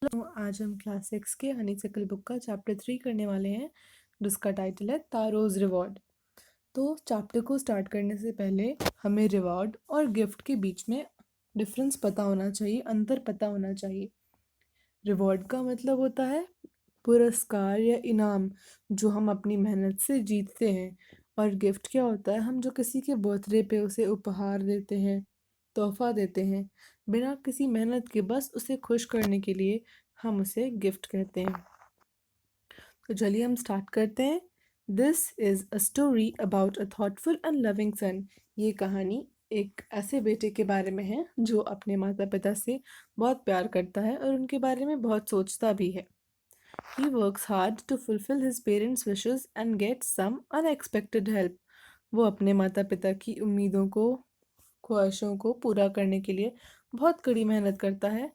Hello, आज हम class 6 के हनीसिकल बुक का चैप्टर 3 करने वाले हैं जिसका टाइटल है तारोज रिवॉर्ड। तो चैप्टर को स्टार्ट करने से पहले हमें रिवॉर्ड और गिफ्ट के बीच में डिफरेंस पता होना चाहिए, अंतर पता होना चाहिए। रिवॉर्ड का मतलब होता है पुरस्कार या इनाम जो हम अपनी मेहनत से जीतते हैं, और गिफ्ट क्या होता है, हम जो किसी के बर्थडे पे उसे उपहार देते हैं, तोहफा देते हैं बिना किसी मेहनत के, बस उसे खुश करने के लिए हम उसे गिफ्ट कहते हैं। तो चलिए हम स्टार्ट करते हैं। This is a story about a thoughtful and loving son. ये कहानी एक ऐसे बेटे के बारे में है जो अपने माता पिता से बहुत प्यार करता है और उनके बारे में बहुत सोचता भी है। He works hard to fulfill his parents' wishes and gets some unexpected help. वो अपने माता पिता की उम्मीदों को, ख्वाहिशों को पूरा करने के लिए बहुत कड़ी मेहनत करता है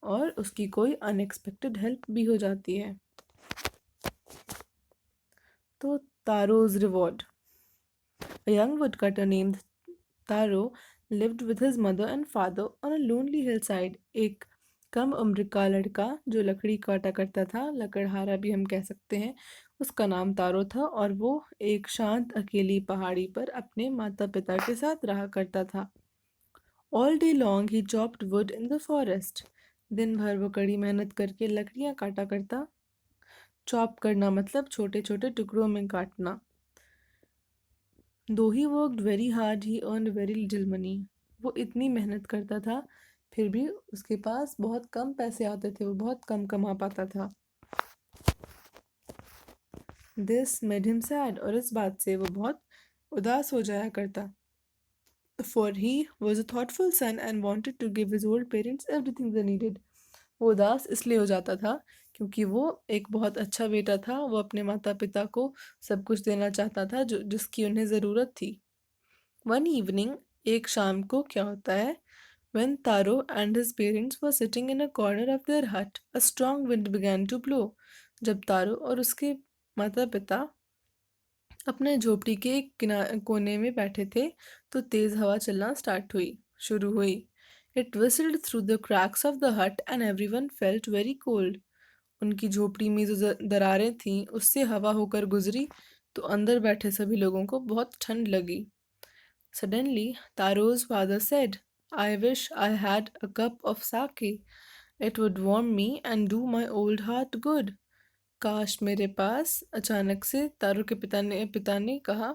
और उसकी कोई अनएक्सपेक्टेड हेल्प भी हो जाती है। तो तारो's reward. A young woodcutter named Taro lived with his mother and father on a lonely hillside. एक कम उम्र का लड़का जो लकड़ी काटा करता था, लकड़हारा भी हम कह सकते हैं, उसका नाम तारो था और वो एक शांत अकेली पहाड़ी पर अपने माता पिता के साथ रहा करता था। All day long he chopped wood in the forest. दिन भर वो कड़ी मेहनत करके लकड़ियाँ काटा करता। चॉप करना मतलब छोटे छोटे टुकड़ों में काटना। Though he worked very hard, he earned very little money. वो इतनी मेहनत करता था फिर भी उसके पास बहुत कम पैसे आते थे, वो बहुत कम कमा पाता था। This made him sad, और इस बात से वो बहुत उदास हो जाया करता। For he was a thoughtful son and wanted to give his old parents everything they needed. वो उदास इसलिए हो जाता था क्योंकि वो एक बहुत अच्छा बेटा था, वो अपने माता पिता को सब कुछ देना चाहता था जो जिसकी उन्हें ज़रूरत थी। One evening, एक शाम को क्या होता है, when Taro and his parents were sitting in a corner of their hut, a strong wind began to blow. जब तारो और उसके माता पिता अपने झोपड़ी के एक कोने में बैठे थे तो तेज हवा चलना शुरू हुई। It whistled through the cracks of the hut and everyone felt very cold. उनकी झोपड़ी में जो दरारें थीं उससे हवा होकर गुजरी तो अंदर बैठे सभी लोगों को बहुत ठंड लगी। Suddenly, Taro's father said, I wish I had a cup of sake. It would warm me and do my old heart good. काश मेरे पास अचानक से तारो के पिता ने कहा,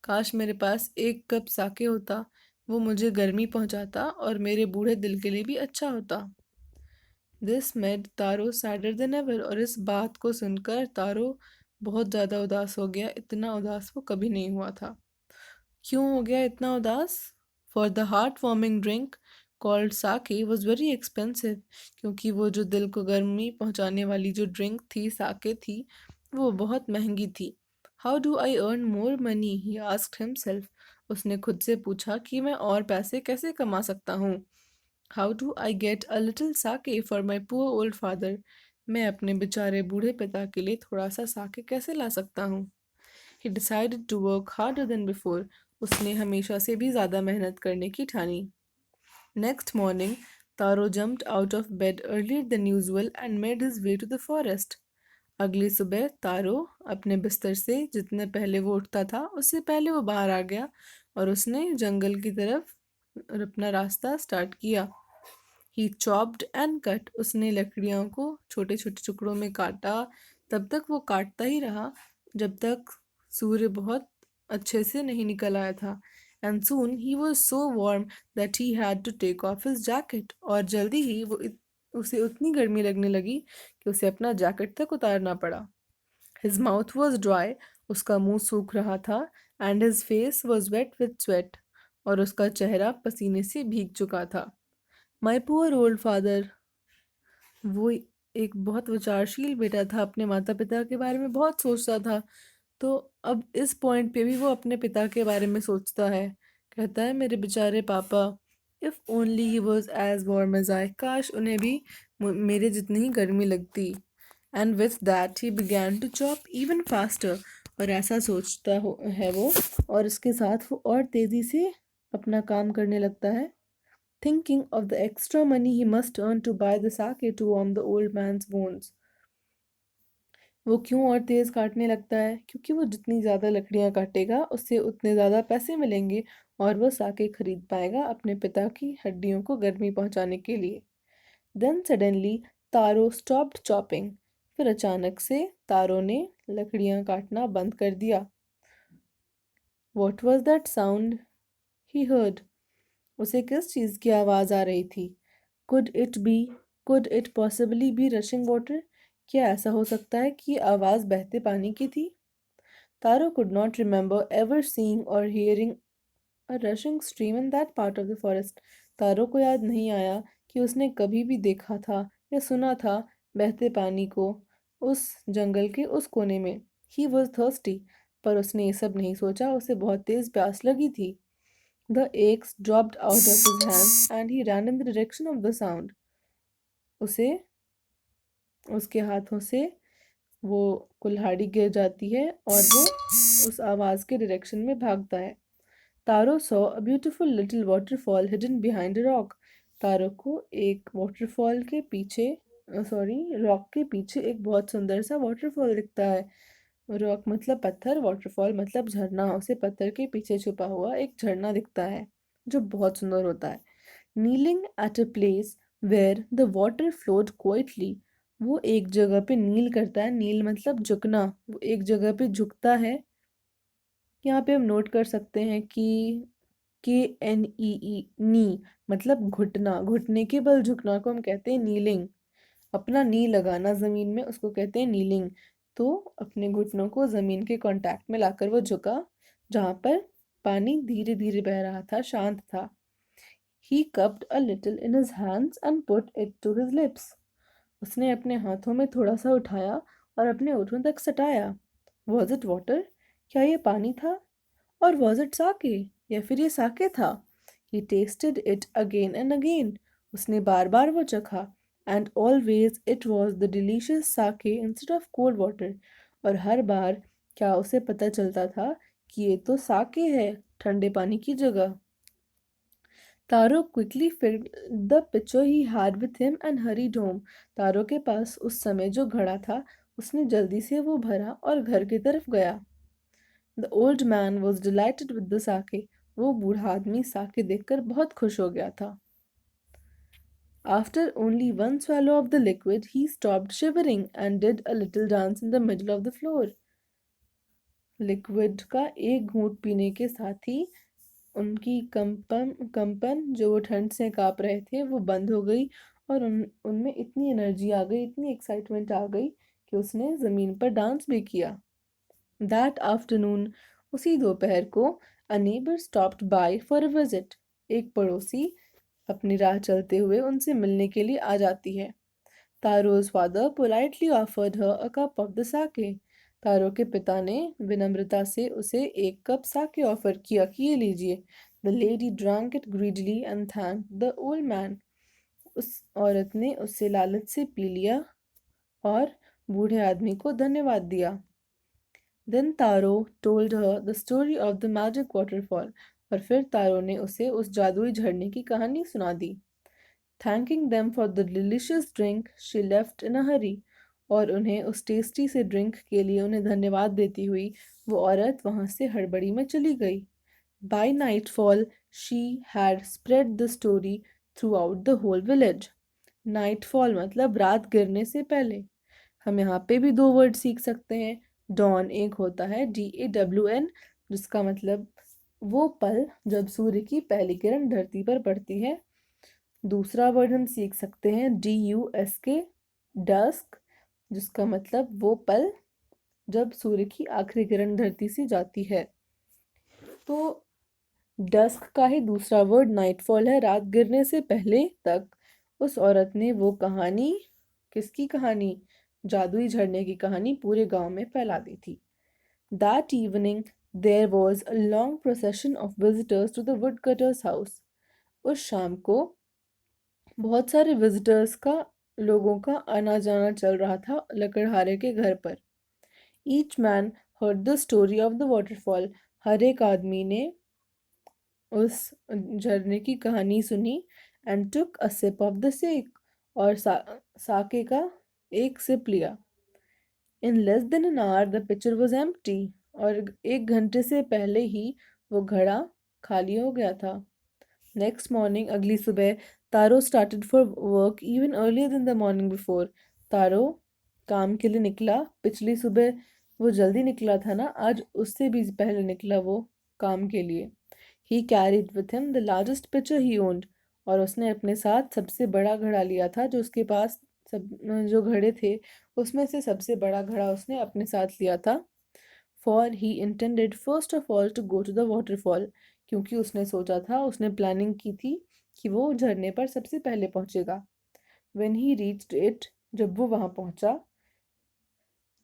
काश मेरे पास एक कप साके होता, वो मुझे गर्मी पहुंचाता और मेरे बूढ़े दिल के लिए भी अच्छा होता। This made taro sadder then ever, और इस बात को सुनकर तारो बहुत ज़्यादा उदास हो गया। इतना उदास वो कभी नहीं हुआ था। क्यों हो गया इतना उदास? For the heart warming drink called sake was very expensive, क्योंकि वो जो दिल को गर्मी पहुंचाने वाली जो ड्रिंक थी, साके थी, वो बहुत महंगी थी। How do I earn more money, he asked himself. उसने खुद से पूछा कि मैं और पैसे कैसे कमा सकता हूँ। How do I get a little sake for my poor old father. मैं अपने बेचारे बूढ़े पिता के लिए थोड़ा सा साके कैसे ला सकता हूँ। He decided to work harder than before. उसने हमेशा से भी ज़्यादा मेहनत करने की ठानी। Next morning, Taro jumped out of bed earlier than usual and made his way to the forest. अगली सुबह तारो अपने बिस्तर से जितने पहले वो उठता था उससे पहले वो बाहर आ गया और उसने जंगल की तरफ अपना रास्ता स्टार्ट किया। He chopped and cut. उसने लकड़ियों को छोटे छोटे टुकड़ों में काटा। तब तक वो काटता ही रहा जब तक सूर्य बहुत अच्छे से नहीं निकल आया था। And soon he was so warm that he had to take off his jacket. और जल्दी ही उसे उतनी गर्मी लगने लगी कि उसे अपना जैकेट तक उतारना पड़ा। His mouth was dry. उसका मुंह सूख रहा था। And his face was wet with sweat. और उसका चेहरा पसीने से भीग चुका था। My poor old father. वो एक बहुत विचारशील बेटा था, अपने माता पिता के बारे में बहुत सोचता था। तो अब इस पॉइंट पे भी वो अपने पिता के बारे में सोचता है। कहता है, मेरे बेचारे पापा, if only he was as warm as I. काश उन्हें भी मेरे जितनी ही गर्मी लगती। And with that he began to chop even faster. और ऐसा सोचता है वो, और इसके साथ वो और तेज़ी से अपना काम करने लगता है। thinking of the extra money he must earn to buy the sake to warm the old man's bones. वो क्यों और तेज़ काटने लगता है? क्योंकि वो जितनी ज़्यादा लकड़ियाँ काटेगा, उससे उतने ज़्यादा पैसे मिलेंगे और वो साके खरीद पाएगा अपने पिता की हड्डियों को गर्मी पहुँचाने के लिए। Then suddenly तारो stopped chopping. फिर अचानक से तारो ने लकड़ियाँ काटना बंद कर दिया। What was that sound he heard? उसे किस चीज़ की आवाज़ आ रही थी? Could it possibly be rushing water? क्या ऐसा हो सकता है कि आवाज़ बहते पानी की थी? Taro could not remember ever seeing or hearing a rushing stream in that part of the forest. तारो को याद नहीं आया कि उसने कभी भी देखा था या सुना था बहते पानी को उस जंगल के उस कोने में। He was thirsty, पर उसने ये सब नहीं सोचा, उसे बहुत तेज प्यास लगी थी। The axe dropped out of his hands and he ran in the direction of the sound. उसे उसके हाथों से वो कुल्हाड़ी गिर जाती है और वो उस आवाज़ के डायरेक्शन में भागता है। Taro saw a beautiful little waterfall hidden behind a rock. Taro को एक वाटरफॉल के पीछे रॉक के पीछे एक बहुत सुंदर सा वाटरफॉल दिखता है। रॉक मतलब पत्थर, वाटरफॉल मतलब झरना। उसे पत्थर के पीछे छुपा हुआ एक झरना दिखता है जो बहुत सुंदर होता है। Kneeling at a place where the water flowed quietly. वो एक जगह पे नील करता है। नील मतलब झुकना। वो एक जगह पे झुकता है। यहाँ पे हम नोट कर सकते हैं कि KNEE नी मतलब घुटना। घुटने के बल झुकना को हम कहते हैं नीलिंग। अपना नी लगाना ज़मीन में उसको कहते हैं नीलिंग। तो अपने घुटनों को ज़मीन के कांटेक्ट में लाकर वो झुका जहाँ पर पानी धीरे धीरे बह रहा था, शांत था। He cupped a little in his hands and put it to his lips. उसने अपने हाथों में थोड़ा सा उठाया और अपने होठों तक सटाया। Was it water? क्या ये पानी था? और was it sake? या फिर ये साके था? He tasted it again and again. उसने बार बार वो चखा। And always it was the delicious sake instead of cold water. और हर बार क्या उसे पता चलता था कि ये तो साके है, ठंडे पानी की जगह। तारो quickly filled the pitcher he had with him and hurried home. तारो के पास उस समय जो घड़ा था, उसने जल्दी से वो भरा और घर की तरफ गया। The old man was delighted with the sake. वो बूढ़ा आदमी साके देखकर बहुत खुश हो गया था। After only one swallow of the liquid, he stopped shivering and did a little dance in the middle of the floor. Liquid का एक घूंट पीने के साथ ही उनकी कंपन जो वो ठंड से काँप रहे थे वो बंद हो गई और उनमें इतनी एनर्जी आ गई, इतनी एक्साइटमेंट आ गई कि उसने ज़मीन पर डांस भी किया। दैट आफ्टरनून उसी दोपहर को a neighbour stopped bye for a visit. एक पड़ोसी अपनी राह चलते हुए उनसे मिलने के लिए आ जाती है। तारो's father politely offered her a cup of the sake. तारो के पिता ने विनम्रता से उसे एक कप साके ऑफर किया कि ये लीजिए। The lady drank it greedily and thanked the old man. उस औरत ने उससे लालच से पी लिया और बूढ़े आदमी को धन्यवाद दिया। Then Taro told her the story of the magic waterfall. और फिर तारो ने उसे उस जादुई झरने की कहानी सुना दी। Thanking them for the delicious drink, she left in a hurry. और उन्हें उस टेस्टी से ड्रिंक के लिए उन्हें धन्यवाद देती हुई वो औरत वहाँ से हड़बड़ी में चली गई। By nightfall, she had spread the story throughout the whole village. Nightfall मतलब रात गिरने से पहले। हम यहाँ पे भी दो वर्ड सीख सकते हैं। डॉन एक होता है DAWN, जिसका मतलब वो पल जब सूर्य की पहली किरण धरती पर पड़ती है। दूसरा वर्ड हम सीख सकते हैं DUSK, डस्क, जिसका मतलब वो पल जब सूर्य की आखिरी किरण धरती से जाती है। तो डस्क का ही दूसरा वर्ड नाइटफॉल है। रात गिरने से पहले तक उस औरत ने वो कहानी, किसकी कहानी? जादुई झरने की कहानी पूरे गांव में फैला दी थी। That evening there was a long procession of visitors to the woodcutter's house. उस शाम को बहुत सारे लोगों का आना जाना चल रहा था लकड़हारे के घर पर। Each man heard the story of the waterfall. हर एक आदमी ने उस झरने की कहानी सुनी। and took a sip of the sake और साके का एक सिप लिया. In less than an hour the pitcher was empty और 1 घंटे से पहले ही वो घड़ा खाली हो गया था. Next morning, अगली सुबह, तारो started for work even earlier than the morning before. तारो काम के लिए निकला. पिछली सुबह वो जल्दी निकला था ना, आज उससे भी पहले निकला वो काम के लिए. He carried with him the largest pitcher he owned. और उसने अपने साथ सबसे बड़ा घड़ा लिया था जो उसके पास सब जो घड़े थे उसमें से सबसे बड़ा घड़ा उसने अपने साथ लिया था. For he intended first of all to go to the waterfall. क्योंकि उसने सोचा था, उसने प्लानिंग की थी कि वो झरने पर सबसे पहले पहुंचेगा. When he reached it, जब वो वहां पहुंचा,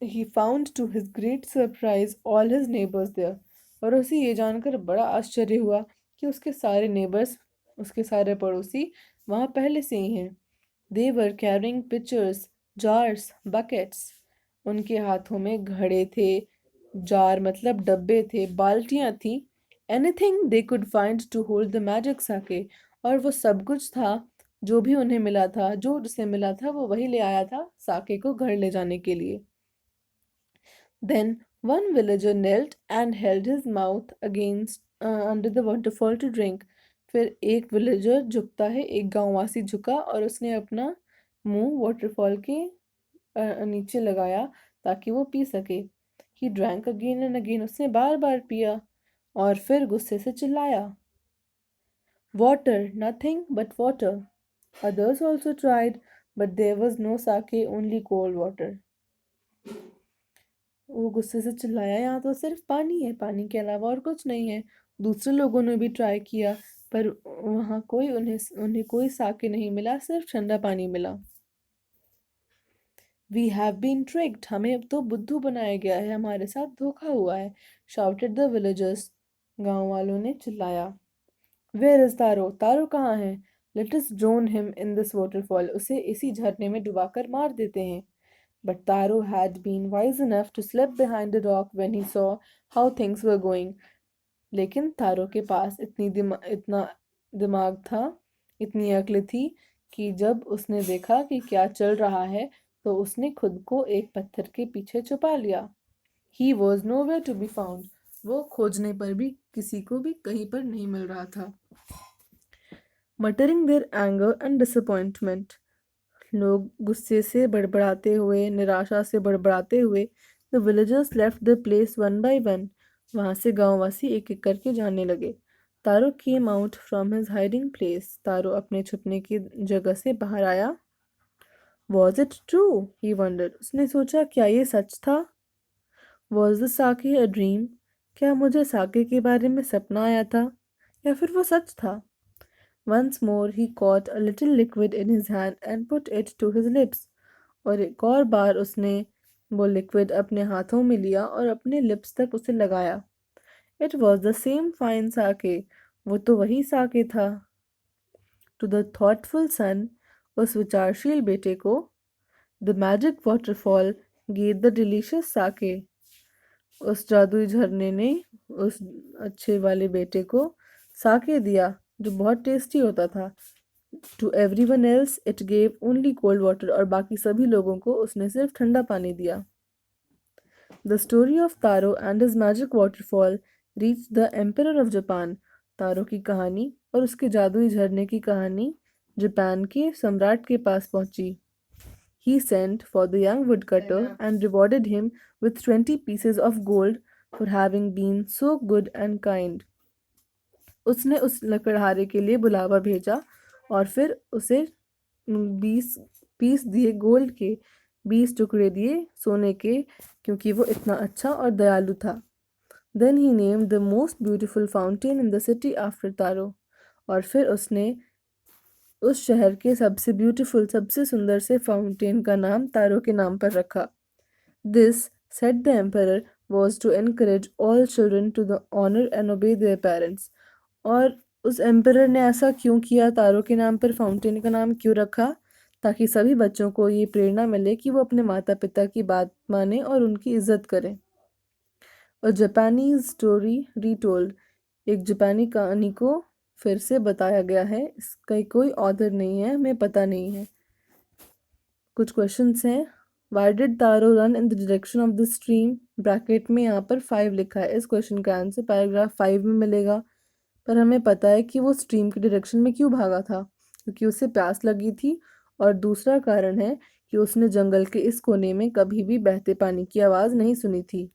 he found to his great surprise all his neighbors there. और उसे ये जानकर बड़ा आश्चर्य हुआ कि उसके सारे नेबर्स, उसके सारे पड़ोसी वहां पहले से ही हैं. They were carrying pitchers, jars, buckets. उनके हाथों में घड़े थे, जार मतलब डब्बे थे, बाल्टियां थी. Anything they could find to hold the magic sake. और वो सब कुछ था जो भी उन्हें मिला था, जो उसे मिला था वो वही ले आया था साके को घर ले जाने के लिए. Then one villager knelt and held his mouth against under the waterfall to drink. फिर एक विलेजर झुकता है, एक गांववासी झुका और उसने अपना मुंह वाटरफॉल के नीचे लगाया ताकि वो पी सके. He drank again and again. उसने बार बार पिया और फिर गुस्से से चिल्लाया. Water, nothing but water. Others also tried, but there was no sake, only cold water. वो गुस्से से चिल्लाया, यहाँ तो सिर्फ पानी है, पानी के अलावा और कुछ नहीं है. दूसरे लोगों ने भी ट्राई किया पर वहाँ उन्हें कोई साके नहीं मिला, सिर्फ ठंडा पानी मिला. We have been tricked. हमें अब तो बुद्धू बनाया गया है, हमारे साथ धोखा हुआ है. Shouted the villagers. गांव वालों ने चिल्लाया. Where is तारो? तारो कहाँ है? Let us drown him in this waterfall. उसे इसी झरने में डुबाकर मार देते हैं. But Taro had been wise enough to slip behind a rock when he saw how things were going. लेकिन तारो के पास इतना दिमाग था, इतनी अक्ल थी कि जब उसने देखा कि क्या चल रहा है तो उसने खुद को एक पत्थर के पीछे छुपा लिया. He was nowhere to be found. वो खोजने पर भी किसी को भी कहीं पर नहीं मिल रहा था. Muttering their anger and disappointment. लोग गुस्से से बड़बड़ाते हुए, निराशा से बड़बड़ाते हुए, the villagers left the place one by one. वहां से गांववासी एक एक करके जाने लगे. तारो came out from his hiding place. तारो अपने छुपने की जगह से बाहर आया. Was it true? He wondered. उसने सोचा, क्या ये सच था? Was the sake a dream? क्या मुझे साके के बारे में सपना आया था या फिर वो सच था? Once more he caught a little liquid in his hand and put it to his lips. और एक और बार उसने वो लिक्विड अपने हाथों में लिया और अपने लिप्स तक उसे लगाया. It was the same fine sake. वो तो वही साके था. To the thoughtful son, उस विचारशील बेटे को, the magic waterfall gave the delicious sake. उस जादुई झरने ने उस अच्छे वाले बेटे को साके दिया जो बहुत टेस्टी होता था. To everyone else it gave only cold water. और बाकी सभी लोगों को उसने सिर्फ ठंडा पानी दिया. The story of Taro and his magic waterfall reached the Emperor of Japan. तारो की कहानी और उसके जादुई झरने की कहानी जापान के सम्राट के पास पहुंची. He sent for the young woodcutter and rewarded him with 20 pieces of gold for having been so good and kind. उसने उस लकड़हारे के लिए बुलावा भेजा और फिर उसे 20 पीस दिए गोल्ड के, 20 टुकड़े दिए सोने के, क्योंकि वो इतना अच्छा और दयालु था. Then he named the most beautiful fountain in the city after Taro. और फिर उसने उस शहर के सबसे ब्यूटीफुल, सबसे सुंदर से फाउंटेन का नाम तारो के नाम पर रखा. This, said the emperor, was to encourage all children to the honor and obey their parents. और उस एम्परर ने ऐसा क्यों किया, तारो के नाम पर फाउंटेन का नाम क्यों रखा? ताकि सभी बच्चों को ये प्रेरणा मिले कि वो अपने माता पिता की बात माने और उनकी इज्जत करें. A Japanese story retold. एक जापानी कहानी को फिर से बताया गया है, इसका कोई ऑथर नहीं है, हमें पता नहीं है। कुछ क्वेश्चंस हैं। Why did taro run in the direction of the stream? Bracket में यहाँ पर 5 लिखा है। इस क्वेश्चन का आंसर पैराग्राफ 5 में मिलेगा। पर हमें पता है कि वो स्ट्रीम के डायरेक्शन में क्यों भागा था, क्योंकि उसे प्यास लगी थी। और दूसरा कारण है कि उसने जंगल के इस कोने में कभी भी बहते पानी की आवाज़ नहीं सुनी थी।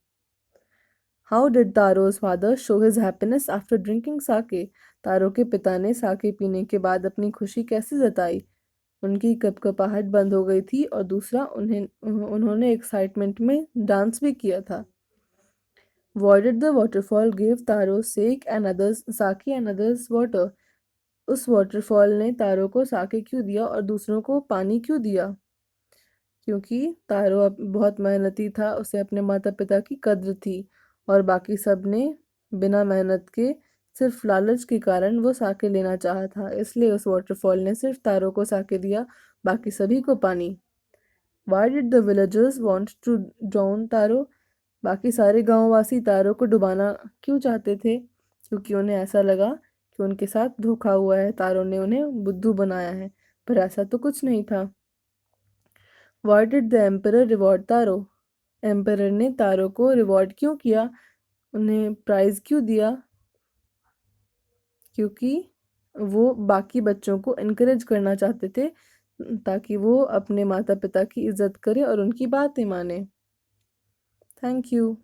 How did Taro's father show his happiness after drinking sake? Taro के पिता ने साके पीने के बाद अपनी खुशी कैसे जताई? उनकी कपकपाहट बंद हो गई थी और दूसरा उन्होंने एक्साइटमेंट में डांस भी किया था। Why did the waterfall give Taro sake and others water? उस वाटरफॉल ने तारो को साके क्यों दिया और दूसरों को पानी क्यों दिया? क्योंकि तारो अब बहुत मेहनती था, उसे अपने माता पिता की कद्र थी और बाकी सब ने बिना मेहनत के सिर्फ लालच के कारण वो साके लेना चाहा था, इसलिए उस वाटरफॉल ने सिर्फ तारो को साके दिया, बाकी सभी को पानी। Why did the villagers want to drown तारो? बाकी सारे गांववासी तारो को डुबाना क्यों चाहते थे? क्योंकि उन्हें ऐसा लगा कि उनके साथ धोखा हुआ है, तारो ने उन्हें बुद्धू बनाया है, पर ऐसा तो कुछ नहीं था। Why did the emperor reward taro? Emperor ने तारो को रिवॉर्ड क्यों किया, उन्हें प्राइज क्यों दिया? क्योंकि वो बाकी बच्चों को इनकरेज करना चाहते थे ताकि वो अपने माता पिता की इज्जत करे और उनकी बातें माने। Thank you.